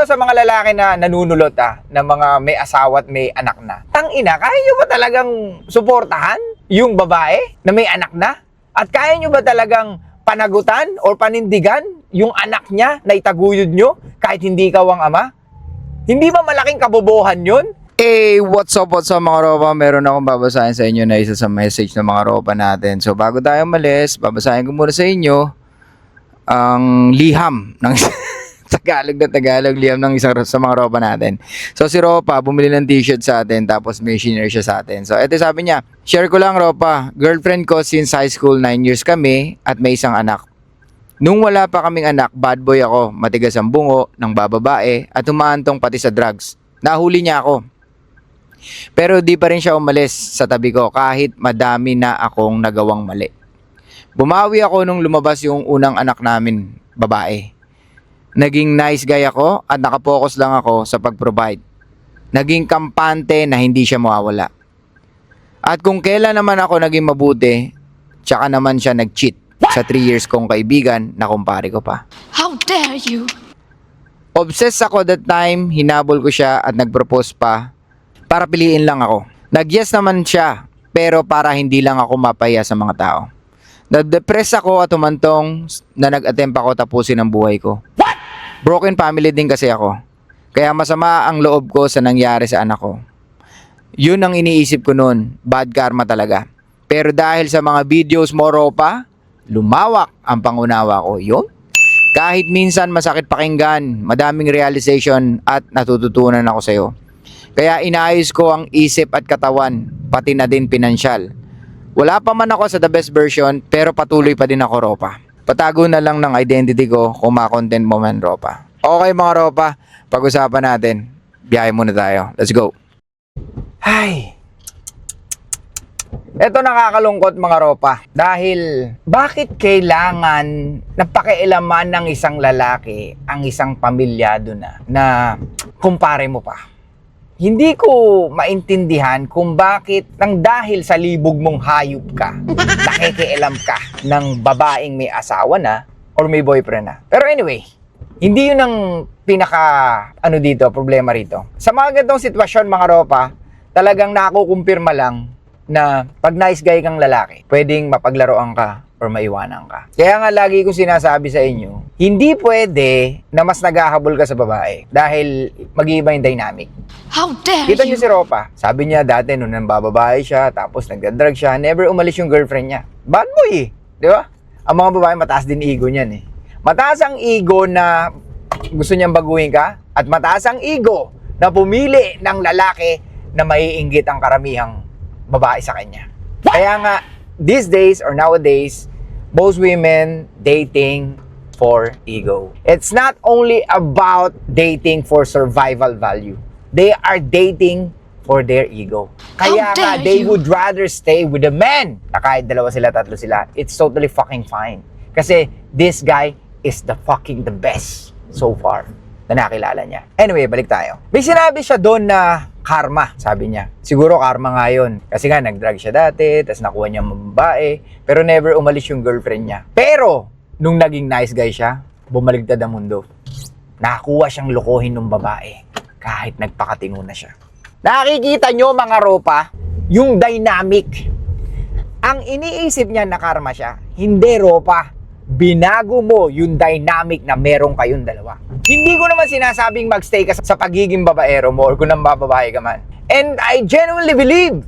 sa mga lalaki na nanunulot na mga may asawa at may anak na. Tangina, kaya nyo ba talagang suportahan yung babae na may anak na? At kaya nyo ba talagang panagutan o panindigan yung anak niya na itaguyod nyo kahit hindi ikaw ang ama? Hindi ba malaking kabobohan yun? What's up mga ropa? Meron akong babasahin sa inyo na isa sa message ng mga ropa natin. So bago tayo malis, babasahin ko muna sa inyo ang liham ng Tagalog liham ng isang sa mga ropa natin. So si Ropa bumili ng t-shirt sa atin, tapos may shinare siya sa atin. So ito sabi niya, share ko lang Ropa, girlfriend ko since high school, 9 years kami at may isang anak. Nung wala pa kaming anak, bad boy ako, matigas ang bungo, ng bababae at humaantong pati sa drugs. Nahuli niya ako. Pero di pa rin siya umalis sa tabi ko kahit madami na akong nagawang mali. Bumawi ako nung lumabas yung unang anak namin, babae. Naging nice guy ako at nakapokus lang ako sa pag-provide. Naging kampante na hindi siya mawawala. At kung kailan naman ako naging mabuti, tsaka naman siya nag-cheat sa 3 years kong kaibigan na kumpare ko pa. How dare you? Obsessed ako that time, hinabol ko siya at nag-propose pa para piliin lang ako. Nag-yes naman siya, pero para hindi lang ako mapaya sa mga tao. Na-depress ako at humantong na nag-attempt ako tapusin ang buhay ko. Broken family din kasi ako. Kaya masama ang loob ko sa nangyari sa anak ko. Yun ang iniisip ko noon, bad karma talaga. Pero dahil sa mga videos mo Ropa, lumawak ang pangunawa ko. Yun. Kahit minsan masakit pakinggan, madaming realization at natututunan ako sa'yo. Kaya inaayos ko ang isip at katawan, pati na din pinansyal. Wala pa man ako sa the best version, pero patuloy pa din ako Ropa. Patago na lang ng identity ko kung ma-content mo man Ropa. Okay mga Ropa, pag-usapan natin. Biyahe muna tayo. Let's go. Ay. Ito nakakalungkot mga Ropa. Dahil bakit kailangan napakialaman ng isang lalaki ang isang pamilyado na kumpare mo pa? Hindi ko maintindihan kung bakit nang dahil sa libog mong hayop ka, nakikialam ka ng babaeng may asawa na or may boyfriend na. Pero anyway, hindi yun ang problema rito. Sa mga ganitong sitwasyon mga Ropa, talagang nakukumpirma lang na pag nice guy kang lalaki, pwedeng mapaglaruan ka or maiwanan ka. Kaya nga lagi kong sinasabi sa inyo, hindi pwede na mas naghahabol ka sa babae dahil mag-iiba yung dynamic. How dare Kita you? niyo si Ropa, sabi niya dati nung nambababae siya, tapos nagdadrag siya, never umalis yung girlfriend niya. Bad boy di ba? Ang mga babae mataas din ego niyan eh. Mataas ang ego na gusto niyang baguhin ka, at mataas ang ego na pumili ng lalaki na maiinggit ang karamihang babae sa kanya. Kaya nga, these days or nowadays, most women dating for ego. It's not only about dating for survival value. They are dating for their ego. Kaya How nga, dare they you? would rather stay with a man na kahit dalawa sila, tatlo sila. It's totally fucking fine. Kasi this guy is the best so far na nakilala niya. Anyway, balik tayo. May sinabi siya doon na karma, sabi niya. Siguro karma nga yun. Kasi nga, nag-drug siya dati, tapos nakuha niya mga babae, pero never umalis yung girlfriend niya. Pero, nung naging nice guy siya, bumaligtad ang mundo. Nakakuha siyang lokohin ng babae, kahit nagpakatino na siya. Nakikita nyo mga Ropa, yung dynamic. Ang iniisip niya na karma siya, hindi Ropa. Binago mo yung dynamic na meron kayong dalawa. Hindi ko naman sinasabing magstay ka sa pagiging babaero mo or kung nambababae ka man. And I genuinely believe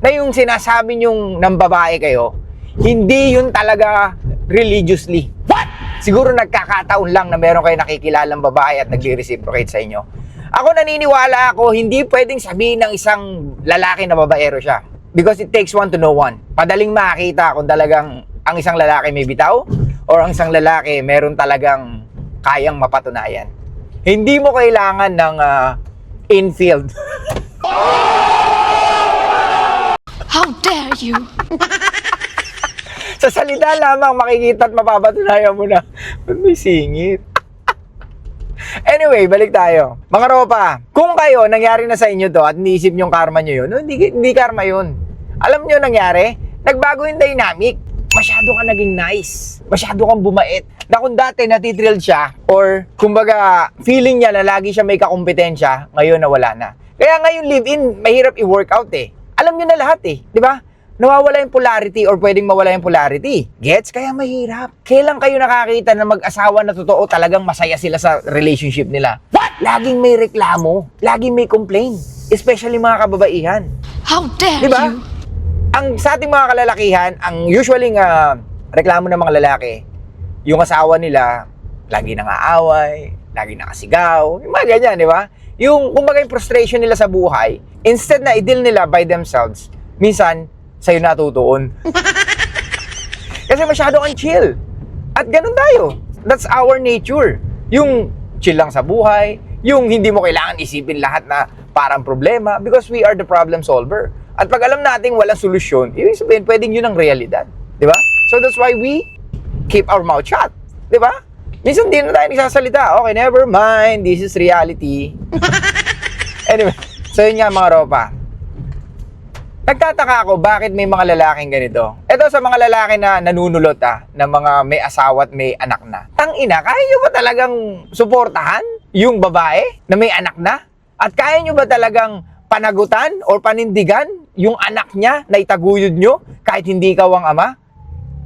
na yung sinasabi nyong nambabae kayo, hindi yun talaga religiously. What? Siguro nagkakataon lang na meron kayo nakikilalang babae at nagre-reciprocate sa inyo. Ako naniniwala ako, hindi pwedeng sabihin ng isang lalaki na babaero siya. Because it takes one to know one. Padaling makita kung talagang ang isang lalaki may bitaw or ang isang lalaki meron talagang kayang mapatunayan. Hindi mo kailangan ng infield. How dare you? Sa salita lamang makikita at mapapatunayan mo na may singit. Anyway, balik tayo. Mga Ropa, kung kayo, nangyari na sa inyo to at iniisip nyo karma nyo yun, hindi karma yun. Alam nyo nangyari? Nagbago yung dynamic. Masyado ka naging nice. Masyado kang bumait. na kung dati natitrilled siya or kumbaga feeling niya na lagi siya may kakumpetensya, ngayon nawala na. Kaya ngayon live-in, mahirap i-workout eh. Alam niyo na lahat eh, di ba? Nawawala yung polarity or pwedeng mawala yung polarity. Gets? Kaya mahirap. Kailan kayo nakakita na mag-asawa na totoo talagang masaya sila sa relationship nila? What? Laging may reklamo, laging may complain, especially mga kababaihan. How dare Di ba? you? Ang sa ating mga kalalakihan, ang usually reklamo ng mga lalaki, yung asawa nila, lagi nang aaway, lagi nakasigaw, yung mga ganyan, di ba? Yung, kumbaga yung frustration nila sa buhay, instead na i-deal nila by themselves, minsan, sa'yo natutuon. Kasi masyado kang chill. At ganun tayo. That's our nature. Yung chill lang sa buhay, yung hindi mo kailangan isipin lahat na parang problema because we are the problem solver. At pag alam nating walang solusyon, ibig sabihin, pwedeng yun ang realidad. Di ba? So that's why we keep our mouth shut. Di ba? Minsan din na tayo nagsasalita. Okay, never mind. This is reality. Anyway, so yun nga mga ropa. Nagtataka ako bakit may mga lalaking ganito. Ito sa mga lalaki na nanunulot na mga may asawa at may anak na. Tangina, kaya nyo ba talagang suportahan yung babae na may anak na? At kaya nyo ba talagang panagutan or panindigan yung anak niya na itaguyod nyo kahit hindi ikaw ang ama?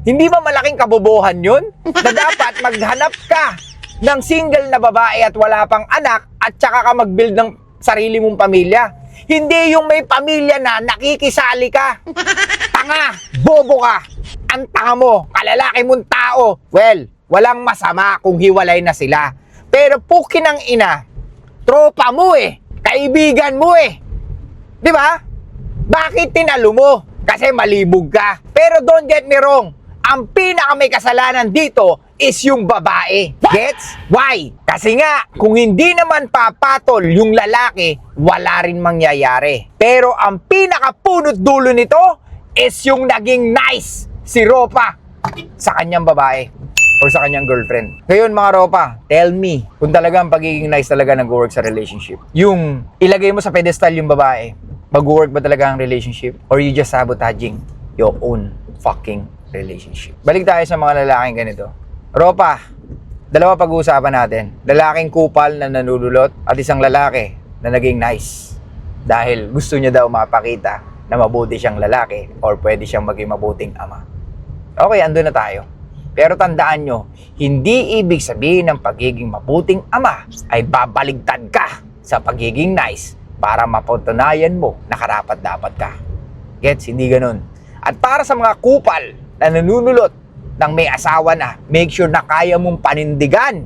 Hindi ba malaking kabobohan yun? Na dapat maghanap ka ng single na babae at wala pang anak at saka ka mag-build ng sarili mong pamilya. Hindi yung may pamilya na nakikisali ka. Tanga, bobo ka. Ang tanga mo, kalalaki mong tao. Well, walang masama kung hiwalay na sila. Pero pukin ng ina, tropa mo eh, kaibigan mo eh. Di ba? Bakit tinalo mo? Kasi malibog ka. Pero don't get me wrong, ang pinaka may kasalanan dito is yung babae. Gets? Why? Kasi nga, kung hindi naman papatol yung lalaki, wala rin mangyayari. Pero ang pinaka punot dulo nito is yung naging nice si Ropa sa kanyang babae or sa kanyang girlfriend. Ngayon mga Ropa, tell me kung talagang pagiging nice talaga nag-work sa relationship. Yung ilagay mo sa pedestal yung babae, mag-work ba talaga ang relationship? Or you just sabotaging your own fucking relationship? Balik tayo sa mga lalaking ganito. Ropa, dalawa pag-uusapan natin. Lalaking kupal na nanululot at isang lalaki na naging nice. Dahil gusto niya daw mapakita na mabuti siyang lalaki or pwede siyang maging mabuting ama. Okay, andun na tayo. Pero tandaan nyo, hindi ibig sabihin ng pagiging mabuting ama ay babaligtad ka sa pagiging nice para mapatunayan mo na karapat-dapat ka. Gets? Hindi ganun. At para sa mga kupal na nanunulot ng may asawa na, make sure na kaya mong panindigan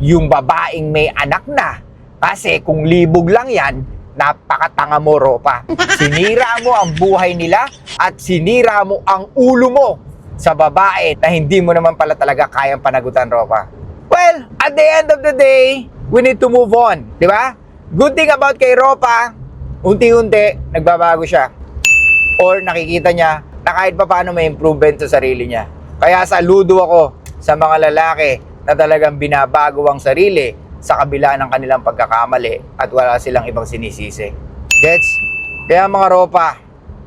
yung babaeng may anak na. Kasi kung libog lang yan, napakatanga mo, Ropa. Sinira mo ang buhay nila at sinira mo ang ulo mo sa babae na hindi mo naman pala talaga kayang panagutan, Ropa. Well, at the end of the day, we need to move on. Di ba? Good thing about kay Ropa, unti-unti, nagbabago siya. Or nakikita niya na kahit pa paano may improvement sa sarili niya. Kaya saludo ako sa mga lalaki na talagang binabago ang sarili sa kabila ng kanilang pagkakamali at wala silang ibang sinisisi. Gets? Kaya mga Ropa,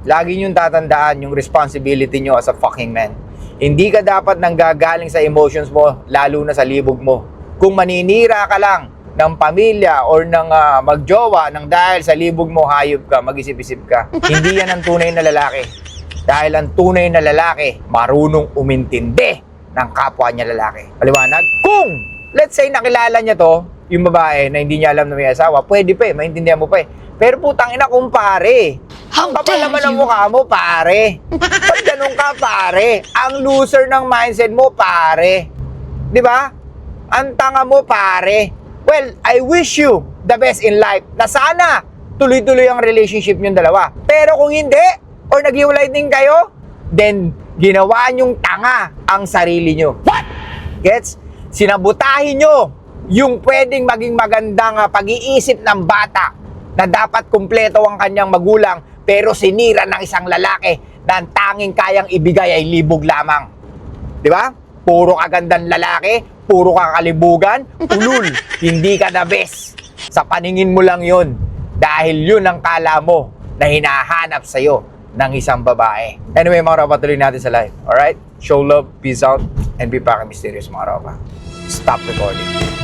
lagi niyong tatandaan yung responsibility niyo as a fucking man. Hindi ka dapat nanggagaling sa emotions mo, lalo na sa libog mo. Kung maninira ka lang ng pamilya or ng magjowa ng dahil sa libog mo, hayop ka, mag-isip-isip ka. Hindi yan ang tunay na lalaki. Dahil ang tunay na lalaki, marunong umintindi ng kapwa niya lalaki. Paliwanag? Kung, let's say, nakilala niya to, yung babae na hindi niya alam na may asawa, pwede pa eh, maintindihan mo pa eh. Pero putang ina kung pare, ang kapal naman ang mukha mo, pare. Ba't ganun ka, pare? Ang loser ng mindset mo, pare. Di ba? Ang tanga mo, pare. Well, I wish you the best in life na sana tuloy-tuloy ang relationship niyong dalawa. Pero kung hindi, or naghiwalay din kayo, then ginawa niyong tanga ang sarili niyo. What? Gets? Sinabutahin niyo yung pwedeng maging magandang pag-iisip ng bata na dapat kumpleto ang kanyang magulang pero sinira ng isang lalaki na ang tanging kayang ibigay ay libog lamang. Di ba? Puro kagandang lalaki, puro kakalibugan, ulul, hindi ka the best. Sa paningin mo lang yun dahil yun ang kala mo na hinahanap sa'yo ng isang babae. Anyway, mga Ropa, tuloy natin sa live. Alright? Show love. Peace out. and be fucking mysterious mga ropa. Stop recording.